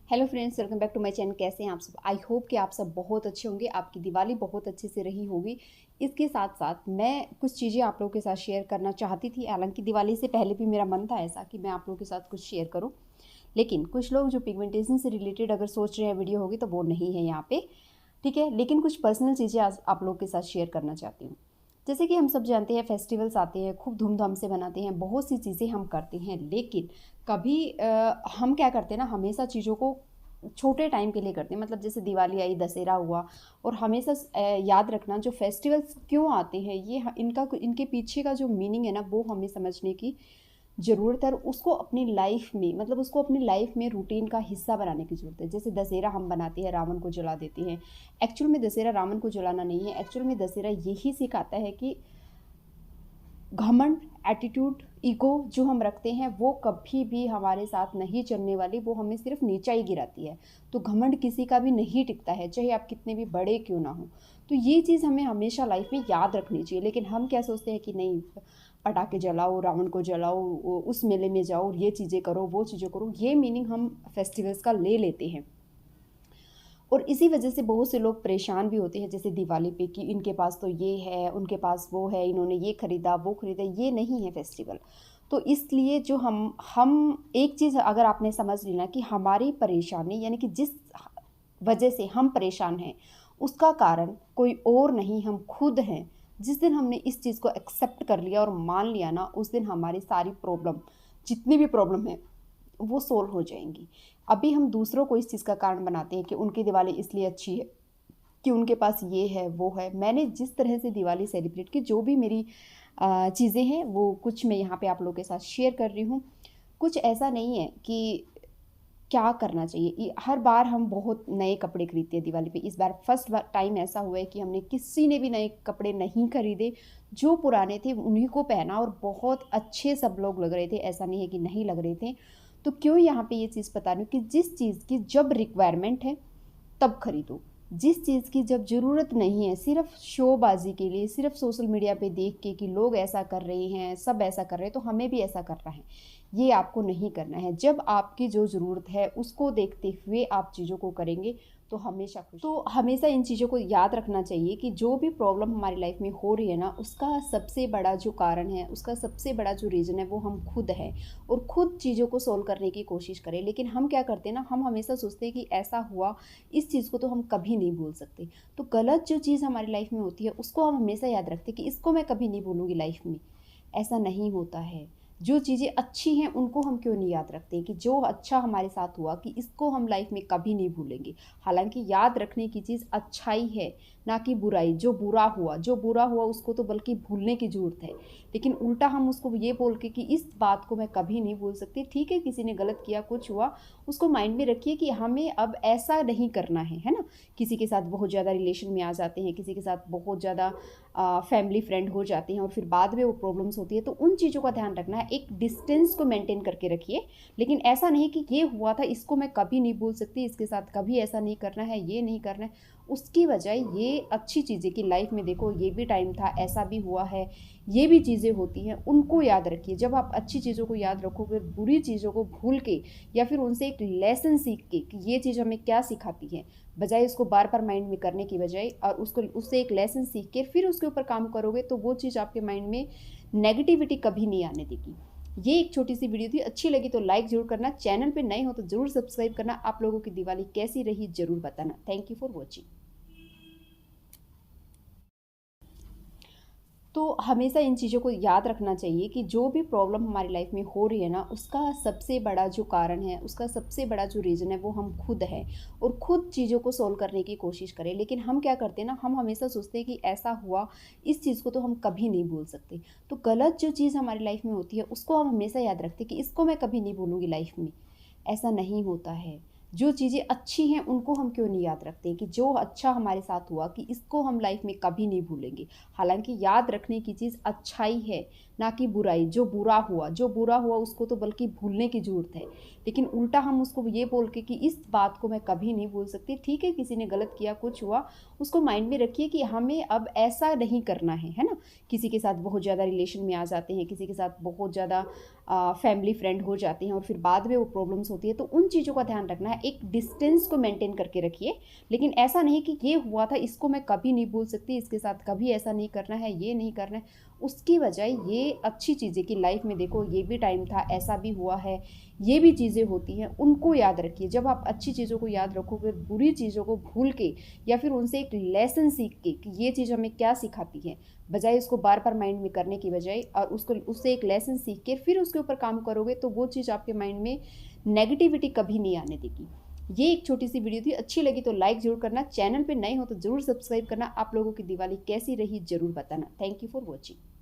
Hello friends, welcome back to my channel. कैसे हैं आप सब? आई होप कि आप सब बहुत अच्छे होंगे, आपकी दिवाली बहुत अच्छे से रही होगी। इसके साथ साथ मैं कुछ चीज़ें आप लोगों के साथ शेयर करना चाहती थी। हालांकि दिवाली से पहले भी मेरा मन था ऐसा कि मैं आप लोगों के साथ कुछ शेयर करूं, लेकिन कुछ लोग जो पिगमेंटेशन से रिलेटेड अगर सोच रहे हैं वीडियो होगी तो वो नहीं है यहाँ पे, ठीक है। लेकिन कुछ पर्सनल चीज़ें आज आप लोगों के साथ शेयर करना चाहती हूँ। जैसे कि हम सब जानते हैं फेस्टिवल्स आते हैं, खूब धूमधाम से मनाते हैं, बहुत सी चीज़ें हम करते हैं, लेकिन कभी हम क्या करते हैं ना, हमेशा चीज़ों को छोटे टाइम के लिए करते हैं। मतलब जैसे दिवाली आई, दशहरा हुआ, और हमेशा याद रखना जो फेस्टिवल्स क्यों आते हैं, ये इनके पीछे का जो मीनिंग है ना, वो हमें समझने की ज़रूरत है। और उसको अपनी लाइफ में, मतलब उसको अपनी लाइफ में रूटीन का हिस्सा बनाने की ज़रूरत है। जैसे दशहरा हम बनाते हैं, रावण को जला देते हैं। एक्चुअल में दशहरा रावण को जलाना नहीं है, एक्चुअल में दशहरा यही सिखाता है कि घमंड, एटीट्यूड, ईगो जो हम रखते हैं वो कभी भी हमारे साथ नहीं चलने वाली, वो हमें सिर्फ नीचा ही गिराती है। तो घमंड किसी का भी नहीं टिकता है, चाहे आप कितने भी बड़े क्यों ना हो। तो ये चीज़ हमें हमेशा लाइफ में याद रखनी चाहिए। लेकिन हम क्या सोचते हैं कि नहीं, पटाखे जलाओ, रावण को जलाओ, उस मेले में जाओ, ये चीज़ें करो, वो चीज़ें करो, ये मीनिंग हम फेस्टिवल्स का ले लेते हैं। और इसी वजह से बहुत से लोग परेशान भी होते हैं, जैसे दिवाली पे, कि इनके पास तो ये है, उनके पास वो है, इन्होंने ये खरीदा, वो खरीदा। ये नहीं है फेस्टिवल। तो इसलिए जो हम एक चीज़ अगर आपने समझ ली ना, कि हमारी परेशानी, यानी कि जिस वजह से हम परेशान हैं, उसका कारण कोई और नहीं, हम खुद हैं। जिस दिन हमने इस चीज़ को एक्सेप्ट कर लिया और मान लिया ना, उस दिन हमारी सारी प्रॉब्लम, जितनी भी प्रॉब्लम है, वो सोल्व हो जाएंगी। अभी हम दूसरों को इस चीज़ का कारण बनाते हैं कि उनकी दिवाली इसलिए अच्छी है कि उनके पास ये है, वो है। मैंने जिस तरह से दिवाली सेलिब्रेट की, जो भी मेरी चीज़ें हैं, वो कुछ मैं यहाँ पे आप लोगों के साथ शेयर कर रही हूँ। कुछ ऐसा नहीं है कि क्या करना चाहिए। हर बार हम बहुत नए कपड़े खरीदते हैं दिवाली पे। इस बार फर्स्ट बार टाइम ऐसा हुआ है कि हमने किसी ने भी नए कपड़े नहीं खरीदे, जो पुराने थे उन्हीं को पहना, और बहुत अच्छे सब लोग लग रहे थे, ऐसा नहीं है कि नहीं लग रहे थे। तो क्यों यहाँ पे ये चीज़ बता रही हूँ कि जिस चीज़ की जब रिक्वायरमेंट है तब खरीदो। जिस चीज़ की जब ज़रूरत नहीं है, सिर्फ शोबाजी के लिए, सिर्फ सोशल मीडिया पे देख के कि लोग ऐसा कर रहे हैं, सब ऐसा कर रहे हैं, तो हमें भी ऐसा करना है, ये आपको नहीं करना है। जब आपकी जो ज़रूरत है उसको देखते हुए आप चीज़ों को करेंगे तो हमेशा खुश। तो हमेशा इन चीज़ों को याद रखना चाहिए कि जो भी प्रॉब्लम हमारी लाइफ में हो रही है ना, उसका सबसे बड़ा जो कारण है, उसका सबसे बड़ा जो रीज़न है, वो हम खुद हैं। और खुद चीज़ों को सोल्व करने की कोशिश करें। लेकिन हम क्या करते हैं ना, हम हमेशा सोचते हैं कि ऐसा हुआ, इस चीज़ को तो हम कभी नहीं भूल सकते। तो गलत जो चीज़ हमारी लाइफ में होती है उसको हम हमेशा याद रखते हैं कि इसको मैं कभी नहीं भूलूंगी लाइफ में। ऐसा नहीं होता है। जो चीज़ें अच्छी हैं उनको हम क्यों नहीं याद रखते, कि जो अच्छा हमारे साथ हुआ, कि इसको हम लाइफ में कभी नहीं भूलेंगे। हालांकि याद रखने की चीज़ अच्छाई है, ना कि बुराई। जो बुरा हुआ उसको तो बल्कि भूलने की ज़रूरत है। लेकिन उल्टा हम उसको ये बोल के कि इस बात को मैं कभी नहीं भूल सकती। ठीक है, किसी ने गलत किया, कुछ हुआ, उसको माइंड में रखिए कि हमें अब ऐसा नहीं करना है ना। किसी के साथ बहुत ज़्यादा रिलेशन में आ जाते हैं, किसी के साथ बहुत ज़्यादा फैमिली फ्रेंड हो जाते हैं, और फिर बाद में वो प्रॉब्लम्स होती है, तो उन चीज़ों का ध्यान रखना है। एक डिस्टेंस को मेंटेन करके रखिए। लेकिन ऐसा नहीं कि ये हुआ था, इसको मैं कभी नहीं भूल सकती, इसके साथ कभी ऐसा नहीं करना है, ये नहीं करना है। उसकी बजाय ये अच्छी चीज़ें कि लाइफ में देखो, ये भी टाइम था, ऐसा भी हुआ है, ये भी चीज़ें होती हैं, उनको याद रखिए। जब आप अच्छी चीज़ों को याद रखोगे, बुरी चीज़ों को भूल के, या फिर उनसे एक लेसन सीख के कि ये चीज़ हमें क्या सिखाती है, बजाय उसको बार बार माइंड में करने की बजाय, और उसको उससे एक लेसन सीख के फिर उसके ऊपर काम करोगे, तो वो चीज़ आपके माइंड में नेगेटिविटी कभी नहीं आने देगी। ये एक छोटी सी वीडियो थी, अच्छी लगी तो लाइक जरूर करना, चैनल पे नए हो तो जरूर सब्सक्राइब करना। आप लोगों की दिवाली कैसी रही जरूर बताना। Thank you for watching. तो हमेशा इन चीज़ों को याद रखना चाहिए कि जो भी प्रॉब्लम हमारी लाइफ में हो रही है ना, उसका सबसे बड़ा जो कारण है, उसका सबसे बड़ा जो रीज़न है, वो हम खुद हैं। और खुद चीज़ों को सोल्व करने की कोशिश करें। लेकिन हम क्या करते हैं ना, हम हमेशा सोचते हैं कि ऐसा हुआ, इस चीज़ को तो हम कभी नहीं भूल सकते। तो गलत जो चीज़ हमारी लाइफ में होती है उसको हम हमेशा याद रखते हैं कि इसको मैं कभी नहीं भूलूंगी लाइफ में। ऐसा नहीं होता है। जो चीज़ें अच्छी हैं उनको हम क्यों नहीं याद रखते, कि जो अच्छा हमारे साथ हुआ, कि इसको हम लाइफ में कभी नहीं भूलेंगे। हालांकि याद रखने की चीज़ अच्छाई है, ना कि बुराई। जो बुरा हुआ उसको तो बल्कि भूलने की ज़रूरत है, लेकिन उल्टा हम उसको ये बोल के कि इस बात को मैं कभी नहीं भूल सकती। ठीक है, किसी ने गलत किया, कुछ हुआ, उसको माइंड में रखिए कि हमें अब ऐसा नहीं करना है ना? किसी के साथ बहुत ज़्यादा रिलेशन में आ जाते हैं, किसी के साथ बहुत ज़्यादा फैमिली फ्रेंड हो जाते हैं और फिर बाद में वो प्रॉब्लम्स होती है, तो उन चीज़ों का ध्यान रखना है। एक डिस्टेंस को मेंटेन करके रखिए, लेकिन ऐसा नहीं कि ये हुआ था इसको मैं कभी नहीं भूल सकती, इसके साथ कभी ऐसा नहीं करना है, ये नहीं करना है। उसकी बजाय ये अच्छी चीज़ें कि लाइफ में देखो ये भी टाइम था, ऐसा भी हुआ है, ये भी चीज़ें होती हैं, उनको याद रखिए। जब आप अच्छी चीज़ों को याद रखोगे, बुरी चीज़ों को भूल के या फिर उनसे एक लेसन सीख के कि ये चीज़ हमें क्या सिखाती है, बजाय उसको बार बार माइंड में करने की बजाय और उसको उससे एक लेसन सीख के फिर उसके ऊपर काम करोगे, तो वो चीज़ आपके माइंड में नेगेटिविटी कभी नहीं आने देगी। ये एक छोटी सी वीडियो थी, अच्छी लगी तो लाइक जरूर करना, चैनल पे नए हो तो ज़रूर सब्सक्राइब करना। आप लोगों की दिवाली कैसी रही ज़रूर बताना। Thank you for watching.